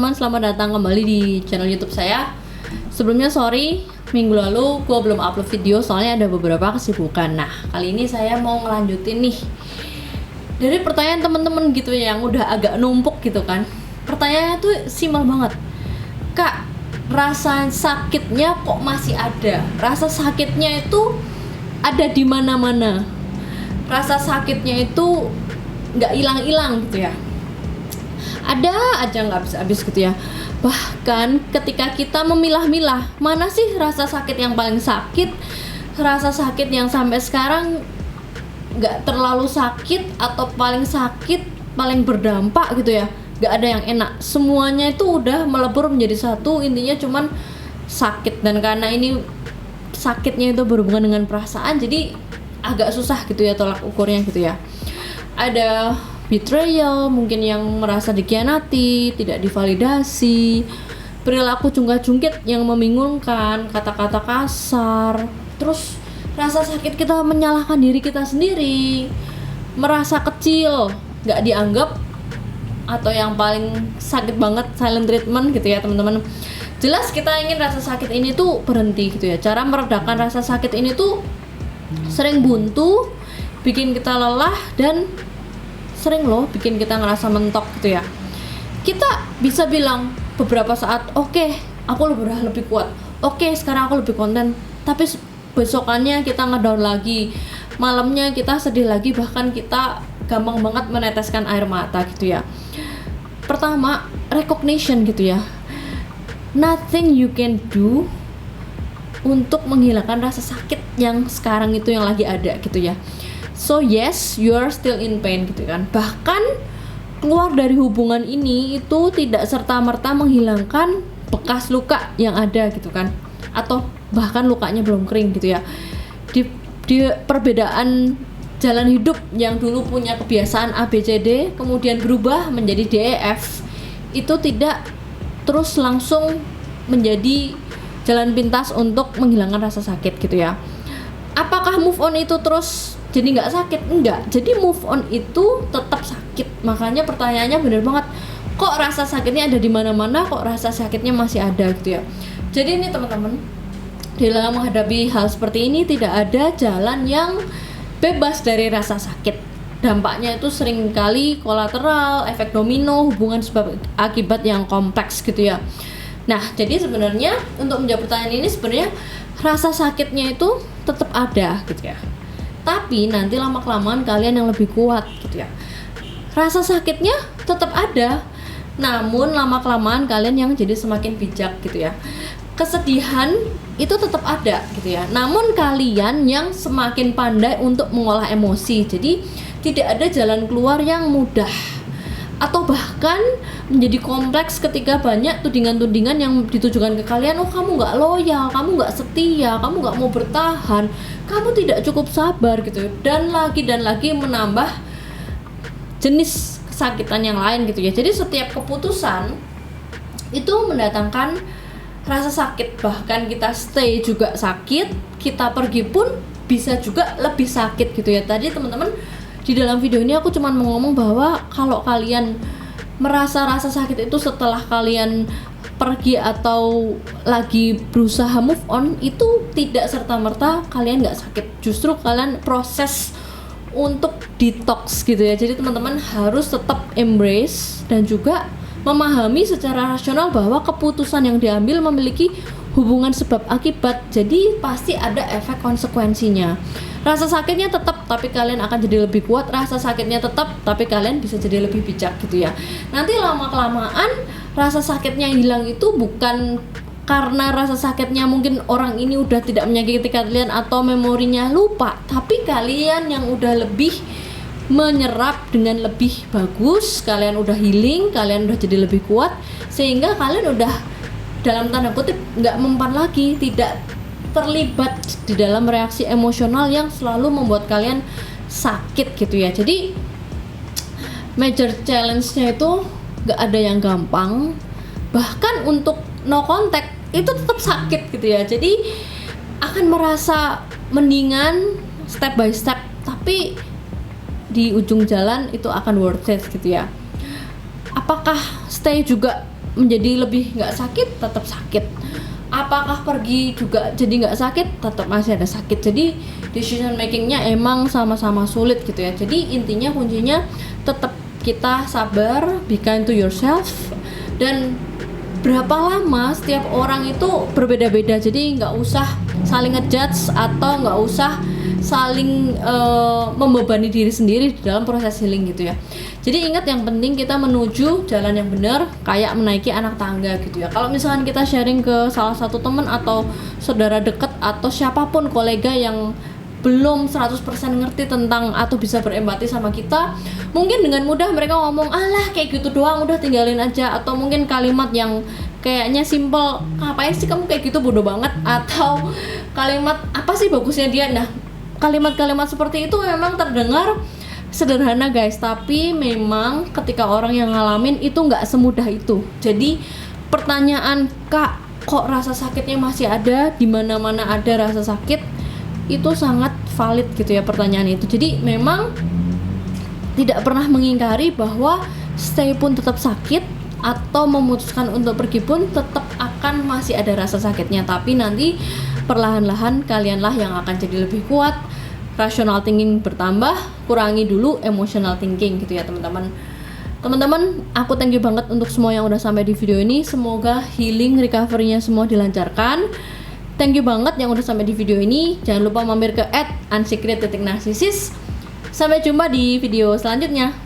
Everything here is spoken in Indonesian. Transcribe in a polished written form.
teman-teman, selamat datang kembali di channel YouTube saya. Sebelumnya sorry, minggu lalu gue belum upload video soalnya ada beberapa kesibukan. Nah, kali ini saya mau ngelanjutin nih dari pertanyaan teman-teman gitu yang udah agak numpuk gitu kan. Pertanyaannya tuh simpel banget. Kak, rasa sakitnya kok masih ada? Rasa sakitnya itu ada di mana-mana. Rasa sakitnya itu nggak hilang-hilang gitu ya. Ada aja nggak habis-habis gitu ya. Bahkan ketika kita memilah-milah, mana sih rasa sakit yang paling sakit, rasa sakit yang sampai sekarang nggak terlalu sakit, atau paling sakit, paling berdampak gitu ya. Nggak ada yang enak, semuanya itu udah melebur menjadi satu. Intinya cuman sakit, dan karena ini sakitnya itu berhubungan dengan perasaan, jadi agak susah gitu ya tolak ukurnya gitu ya. Ada betrayal, mungkin yang merasa dikhianati, tidak divalidasi, perilaku jungkat-jungkit yang membingungkan, kata-kata kasar, terus rasa sakit kita menyalahkan diri kita sendiri, merasa kecil, gak dianggap, atau yang paling sakit banget silent treatment gitu ya teman-teman. Jelas kita ingin rasa sakit ini tuh berhenti gitu ya. Cara meredakan rasa sakit ini tuh sering buntu, bikin kita lelah, dan sering loh bikin kita ngerasa mentok gitu ya. Kita bisa bilang beberapa saat, oke, aku lebih kuat, oke, sekarang aku lebih konten, tapi besokannya kita ngedown lagi, malamnya kita sedih lagi, bahkan kita gampang banget meneteskan air mata gitu ya. Pertama, recognition gitu ya. Nothing you can do untuk menghilangkan rasa sakit yang sekarang itu yang lagi ada gitu ya. So yes, you are still in pain gitu kan. Bahkan keluar dari hubungan ini itu tidak serta-merta menghilangkan bekas luka yang ada gitu kan. Atau bahkan lukanya belum kering gitu ya. Di perbedaan jalan hidup yang dulu punya kebiasaan ABCD kemudian berubah menjadi DEF, itu tidak terus langsung menjadi jalan pintas untuk menghilangkan rasa sakit gitu ya. Apakah move on itu terus jadi nggak sakit? Enggak. Jadi move on itu tetap sakit. Makanya pertanyaannya bener banget. Kok rasa sakitnya ada di mana-mana? Kok rasa sakitnya masih ada gitu ya? Jadi ini teman-teman, dalam menghadapi hal seperti ini tidak ada jalan yang bebas dari rasa sakit. Dampaknya itu seringkali kolateral, efek domino, hubungan sebab akibat yang kompleks gitu ya. Nah, jadi sebenarnya untuk menjawab pertanyaan ini, sebenarnya rasa sakitnya itu tetap ada gitu ya. Tapi nanti lama-kelamaan kalian yang lebih kuat gitu ya. Rasa sakitnya tetap ada, namun lama-kelamaan kalian yang jadi semakin bijak gitu ya. Kesedihan itu tetap ada gitu ya, namun kalian yang semakin pandai untuk mengolah emosi. Jadi tidak ada jalan keluar yang mudah, atau bahkan menjadi kompleks ketika banyak tudingan-tudingan yang ditujukan ke kalian. Oh, kamu nggak loyal, kamu nggak setia, kamu nggak mau bertahan, kamu tidak cukup sabar gitu, dan lagi menambah jenis kesakitan yang lain gitu ya. Jadi setiap keputusan itu mendatangkan rasa sakit. Bahkan kita stay juga sakit, kita pergi pun bisa juga lebih sakit gitu ya. Tadi teman-teman, di dalam video ini aku cuma mau ngomong bahwa kalau kalian merasa rasa sakit itu setelah kalian pergi atau lagi berusaha move on, itu tidak serta-merta kalian nggak sakit. Justru kalian proses untuk detox gitu ya. Jadi teman-teman harus tetap embrace dan juga memahami secara rasional bahwa keputusan yang diambil memiliki hubungan sebab akibat. Jadi pasti ada efek konsekuensinya. Rasa sakitnya tetap, tapi kalian akan jadi lebih kuat. Rasa sakitnya tetap, tapi kalian bisa jadi lebih bijak gitu ya. Nanti lama-kelamaan rasa sakitnya hilang itu bukan karena rasa sakitnya mungkin orang ini udah tidak menyakiti kalian atau memorinya lupa, tapi kalian yang udah lebih menyerap dengan lebih bagus, kalian udah healing, kalian udah jadi lebih kuat, sehingga kalian udah dalam tanda kutip nggak mempan lagi, tidak terlibat di dalam reaksi emosional yang selalu membuat kalian sakit gitu ya. Jadi major challenge-nya itu nggak ada yang gampang, bahkan untuk no contact itu tetap sakit gitu ya. Jadi akan merasa mendingan step by step, tapi di ujung jalan itu akan worth it gitu ya. Apakah stay juga menjadi lebih nggak sakit, tetap sakit. Apakah pergi juga jadi nggak sakit, tetap masih ada sakit. Jadi decision makingnya emang sama-sama sulit gitu ya. Jadi intinya kuncinya tetap kita sabar, be kind to yourself, dan berapa lama setiap orang itu berbeda-beda. Jadi nggak usah saling ngejudge atau nggak usah saling membebani diri sendiri di dalam proses healing gitu ya. Jadi ingat, yang penting kita menuju jalan yang benar, kayak menaiki anak tangga gitu ya. Kalau misalkan kita sharing ke salah satu teman atau saudara dekat atau siapapun, kolega yang belum 100% ngerti tentang atau bisa berempati sama kita, mungkin dengan mudah mereka ngomong, alah kayak gitu doang, udah tinggalin aja. Atau mungkin kalimat yang kayaknya simple, ngapain sih kamu kayak gitu, bodoh banget. Atau kalimat, apa sih bagusnya dia. Nah, kalimat-kalimat seperti itu memang terdengar sederhana guys, tapi memang ketika orang yang ngalamin itu nggak semudah itu. Jadi pertanyaan, kak kok rasa sakitnya masih ada, di mana-mana ada rasa sakit, itu sangat valid gitu ya pertanyaan itu. Jadi memang tidak pernah mengingkari bahwa stay pun tetap sakit, atau memutuskan untuk pergi pun tetap akan masih ada rasa sakitnya. Tapi nanti perlahan-lahan kalianlah yang akan jadi lebih kuat, rational thinking bertambah, kurangi dulu emotional thinking gitu ya teman-teman. Teman-teman, aku thank you banget untuk semua yang udah sampai di video ini. Semoga healing, recovery-nya semua dilancarkan. Thank you banget yang udah sampai di video ini. Jangan lupa mampir ke @unsecret.narcissist. Sampai jumpa di video selanjutnya.